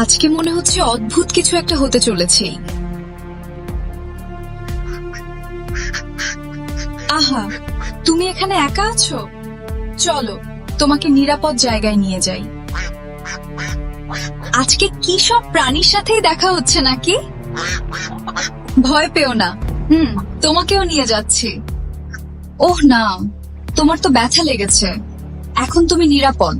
আজকে মনে হচ্ছে অদ্ভুত কিছু একটা হতে চলেছে। আহা, তুমি এখানে একা আছো? চলো তোমাকে নিরাপদ জায়গায় নিয়ে যাই। আজকে কি সব প্রাণীর সাথেই দেখা হচ্ছে নাকি? ভয় পেও না, তোমাকেও নিয়ে যাচ্ছি। ওহ না, তোমার তো ব্যথা লেগেছে, এখন তুমি নিরাপদ।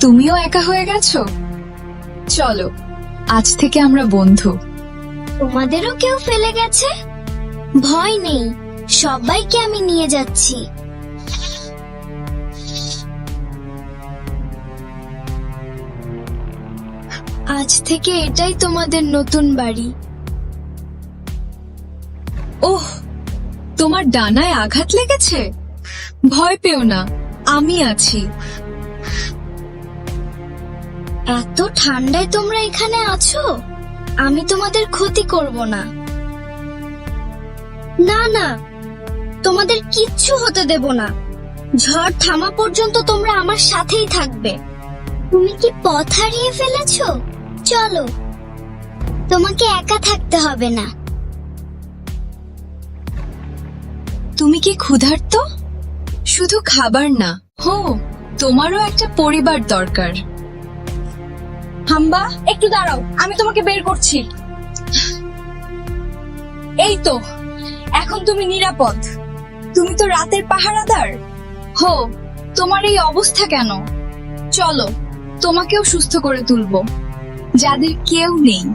তুমিও একা হয়ে গেছো? চলো আজ থেকে আমরা বন্ধু। তোমাদেরও কেউ ফেলে গেছে? ভয় নেই, সবাইকে আমি নিয়ে যাচ্ছি। আজ থেকে এটাই তোমাদের নতুন বাড়ি। ওহ, তোমার ডানায় আঘাত লেগেছে? ভয় পেও না, আমি আছি। এত ঠান্ডায় তোমরা এখানে আছো? আমি তোমাদের ক্ষতি করব না। না না, তোমাদের কিচ্ছু হতে দেব না। ঝড় থামা পর্যন্ত তোমরা আমার সাথেই থাকবে। তুমি কি পথ হারিয়ে ফেলেছো? চলো, তোমাকে একা থাকতে হবে না। তুমি কি ক্ষুধার্ত? শুধু খাবার না, তোমারও একটা পরিবার দরকার। হাম্বা, একটু দাঁড়াও, আমি তোমাকে বের করছি। এই তো, এখন তুমি নিরাপদ। তুমি তো রাতের পাহারাদার। তোমার এই অবস্থা কেন? চলো তোমাকেও সুস্থ করে তুলবো। যাদের কেউ নেই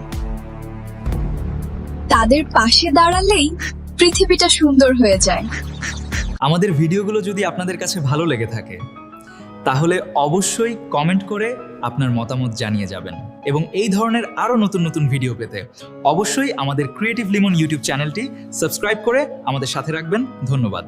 তাদের পাশে দাঁড়ালেই পৃথিবীটা সুন্দর হয়ে যায়। আমাদের ভিডিওগুলো যদি আপনাদের কাছে ভালো লেগে থাকে তাহলে অবশ্যই কমেন্ট করে আপনার মতামত জানিয়ে যাবেন, এবং এই ধরনের আরো নতুন নতুন ভিডিও পেতে অবশ্যই আমাদের ক্রিয়েটিভ লিমন ইউটিউব চ্যানেলটি সাবস্ক্রাইব করে আমাদের সাথে রাখবেন। ধন্যবাদ।